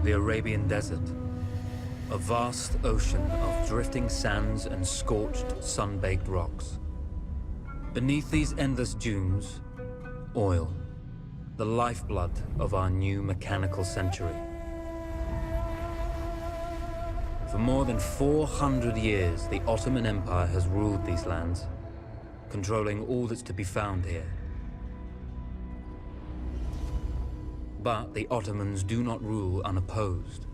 the Arabian Desert. A vast ocean of drifting sands and scorched, sun-baked rocks. Beneath these endless dunes, oil, the lifeblood of our new mechanical century. For more than 400 years, the Ottoman Empire has ruled these lands, controlling all that's to be found here. But the Ottomans do not rule unopposed.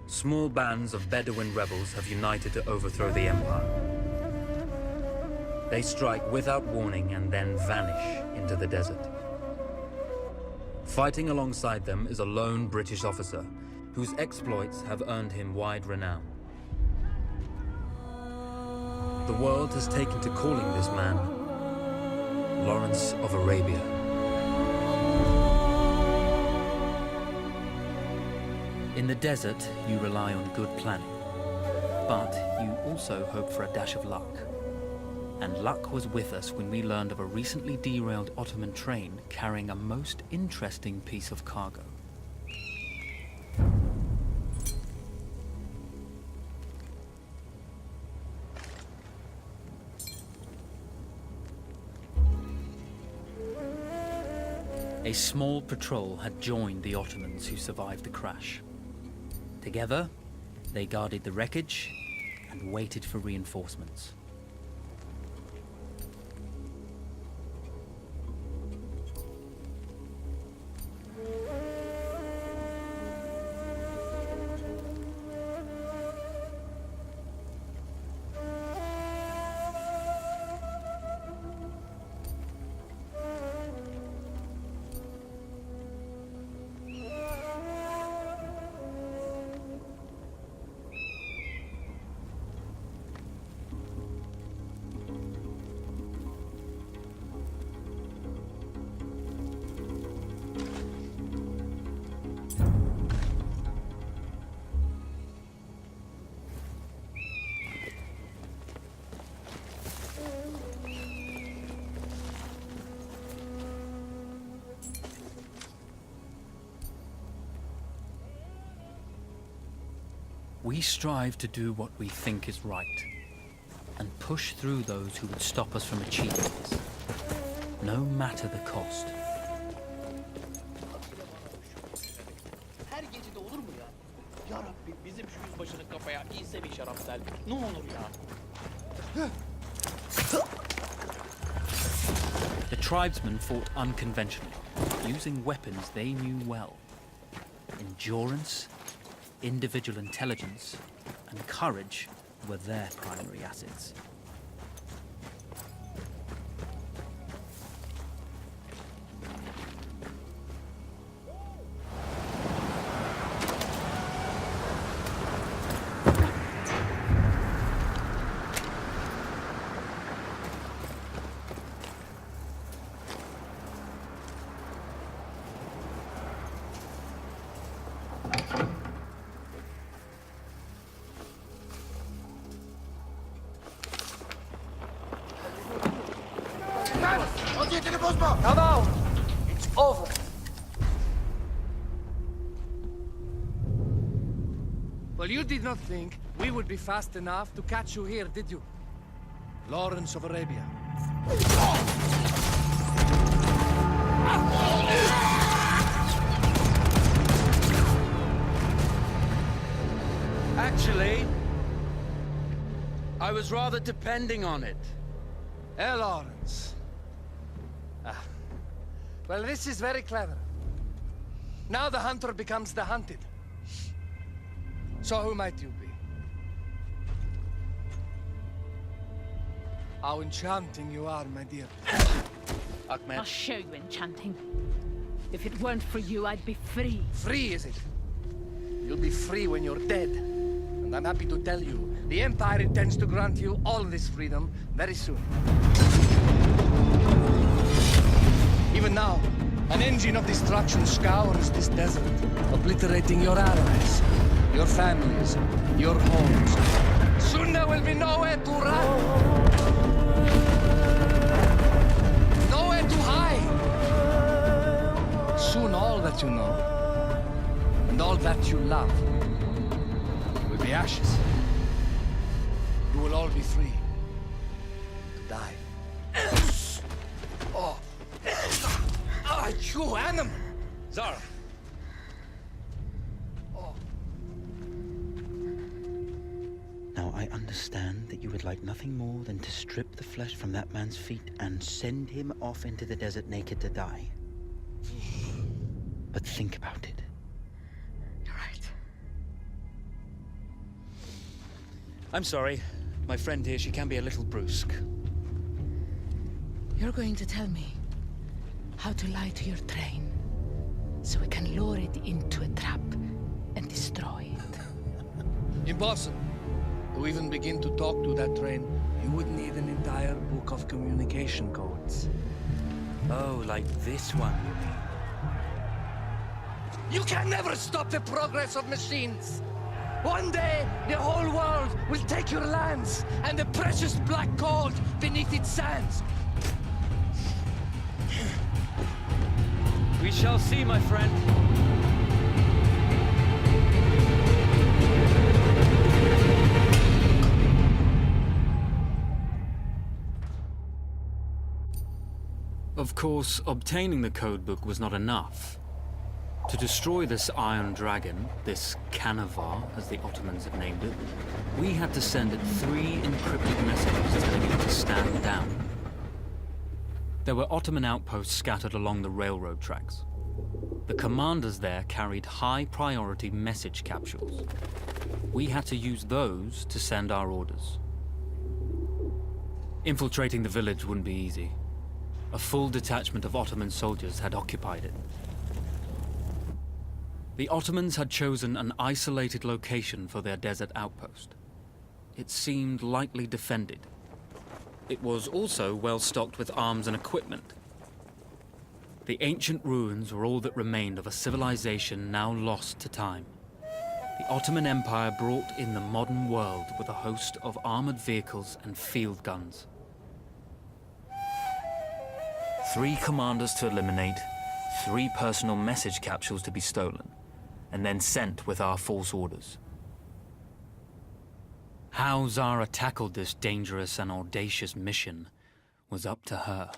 Small bands of Bedouin rebels have united to overthrow the empire. They strike without warning and then vanish into the desert. Fighting alongside them is a lone British officer whose exploits have earned him wide renown. The world has taken to calling this man Lawrence of Arabia. In the desert, you rely on good planning, but you also hope for a dash of luck. And luck was with us when we learned of a recently derailed Ottoman train carrying a most interesting piece of cargo. A small patrol had joined the Ottomans who survived the crash. Together, they guarded the wreckage and waited for reinforcements. We strive to do what we think is right, and push through those who would stop us from achieving this, no matter the cost. Her gece de olur mu ya? Ya Rabbi bizim şu yüzbaşının kafaya inse bir şarapsel. Ne olur ya? The tribesmen fought unconventionally, using weapons they knew well. Endurance, individual intelligence, and courage were their primary assets. Come out! It's over! Well, you did not think we would be fast enough to catch you here, did you? Lawrence of Arabia. Actually, I was rather depending on it. Lawrence. Well, this is very clever. Now the hunter becomes the hunted. So who might you be? How enchanting you are, my dear. Ahmed. I'll show you enchanting. If it weren't for you, I'd be free. Free, is it? You'll be free when you're dead. And I'm happy to tell you, the Empire intends to grant you all this freedom very soon. Even now, an engine of destruction scours this desert, obliterating your allies, your families, your homes. Soon there will be nowhere to run. Nowhere to hide. Soon all that you know, and all that you love, will be ashes. You will all be free to die. Oh, you animal! Zara! Now I understand that you would like nothing more than to strip the flesh from that man's feet and send him off into the desert naked to die. But think about it. You're right. I'm sorry. My friend here, she can be a little brusque. You're going to tell me how to lie to your train, so we can lure it into a trap and destroy it. Impossible. To even begin to talk to that train, you would need an entire book of communication codes. Oh, like this one, you mean? You can never stop the progress of machines! One day, the whole world will take your lands and the precious black gold beneath its sands. We shall see, my friend. Of course, obtaining the codebook was not enough. To destroy this Iron Dragon, this Canavar, as the Ottomans had named it, we had to send it 3 encrypted messages telling it to stand down. There were Ottoman outposts scattered along the railroad tracks. The commanders there carried high-priority message capsules. We had to use those to send our orders. Infiltrating the village wouldn't be easy. A full detachment of Ottoman soldiers had occupied it. The Ottomans had chosen an isolated location for their desert outpost. It seemed lightly defended. It was also well stocked with arms and equipment. The ancient ruins were all that remained of a civilization now lost to time. The Ottoman Empire brought in the modern world with a host of armored vehicles and field guns. 3 commanders to eliminate, 3 personal message capsules to be stolen, and then sent with our false orders. How Zara tackled this dangerous and audacious mission was up to her.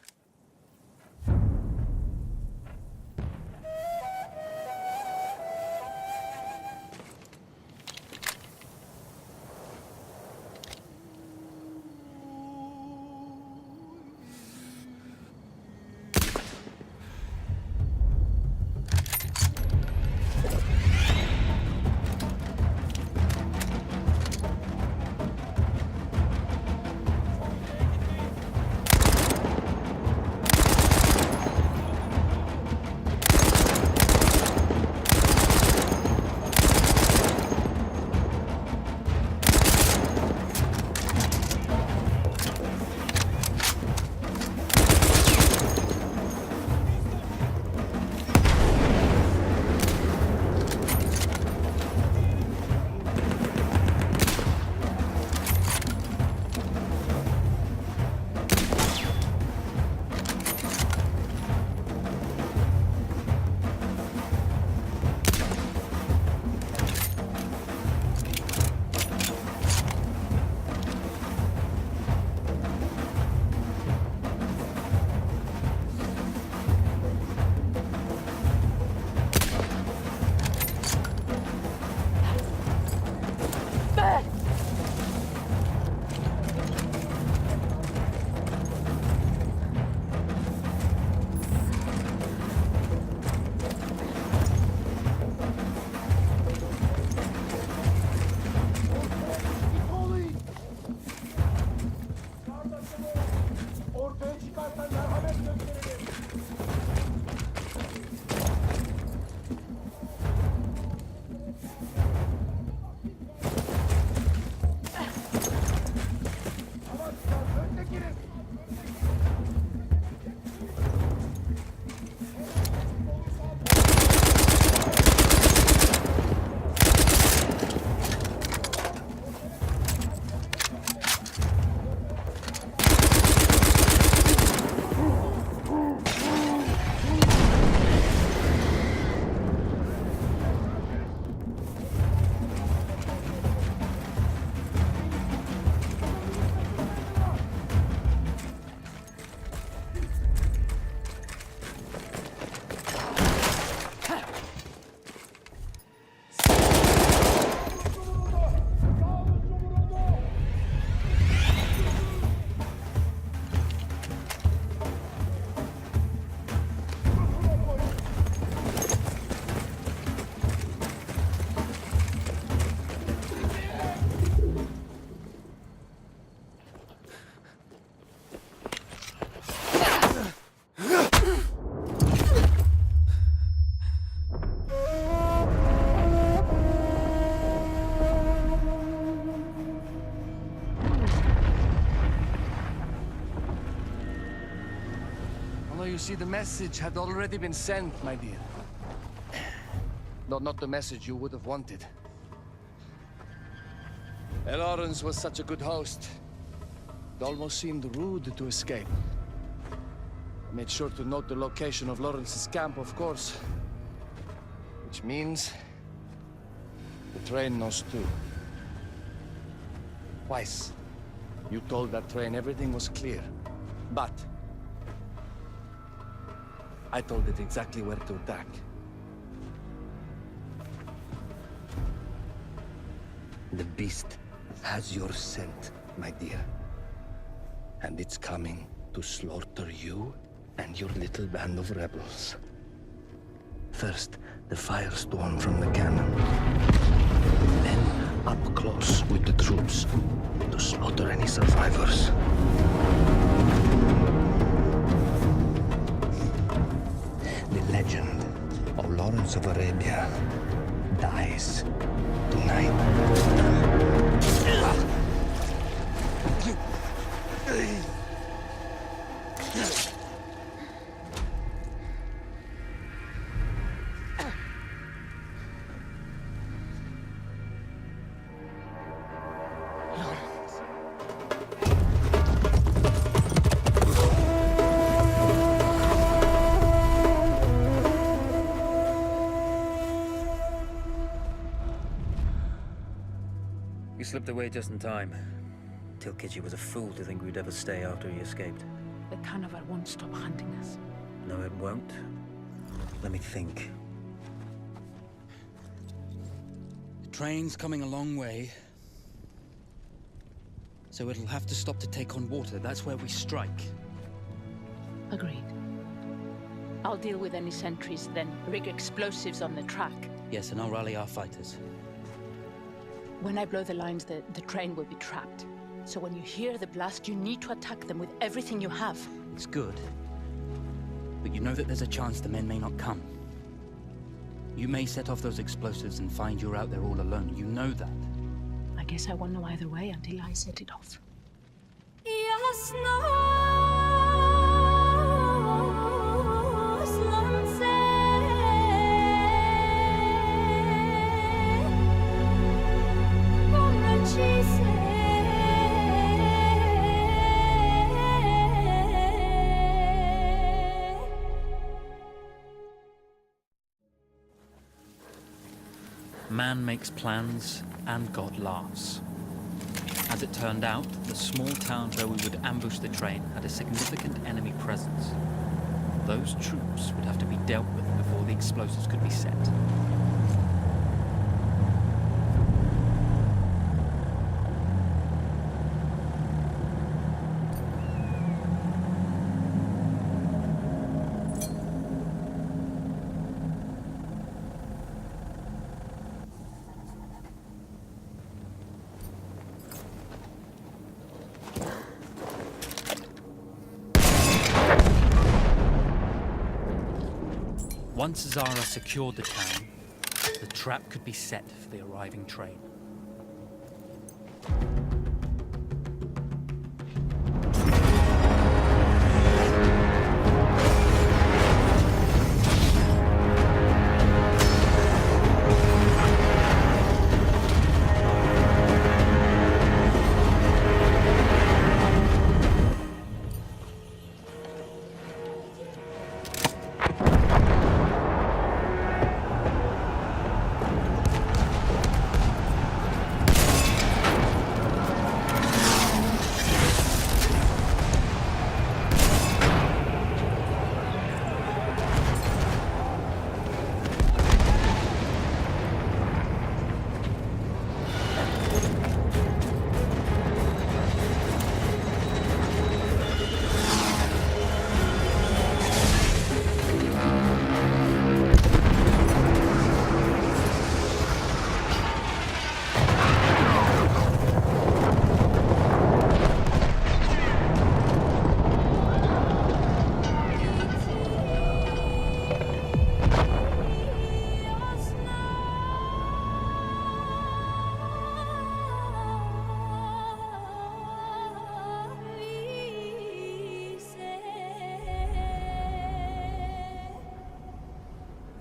you see, the message had already been sent, my dear. Not the message you would have wanted. Lawrence was such a good host. It almost seemed rude to escape. I made sure to note the location of Lawrence's camp, of course. Which means... the train knows too. Twice, you told that train everything was clear. But... I told it exactly where to attack. The beast has your scent, my dear. And it's coming to slaughter you and your little band of rebels. First, the firestorm from the cannon. Then, up close with the troops, to slaughter any survivors. The legend of Lawrence of Arabia dies tonight. We slipped away just in time. Till Kitchi was a fool to think we'd ever stay after he escaped. The carnival won't stop hunting us. No, it won't. Let me think. The train's coming a long way. So it'll have to stop to take on water. That's where we strike. Agreed. I'll deal with any sentries, then rig explosives on the track. Yes, and I'll rally our fighters. When I blow the lines, the train will be trapped. So when you hear the blast, you need to attack them with everything you have. It's good. But you know that there's a chance the men may not come. You may set off those explosives and find you're out there all alone. You know that. I guess I won't know either way until I set it off. Man makes plans, and God laughs. As it turned out, the small town where we would ambush the train had a significant enemy presence. Those troops would have to be dealt with before the explosives could be set. Once Zara secured the town, the trap could be set for the arriving train.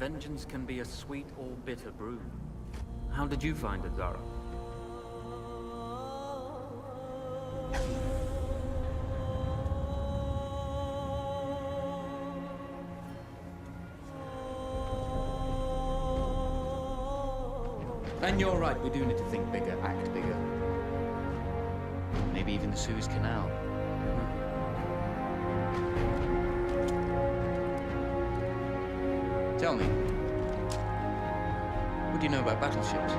vengeance can be a sweet or bitter brew. How did you find it, Zara? And you're right, we do need to think bigger, act bigger. Maybe even the Suez Canal. Tell me, what do you know about battleships?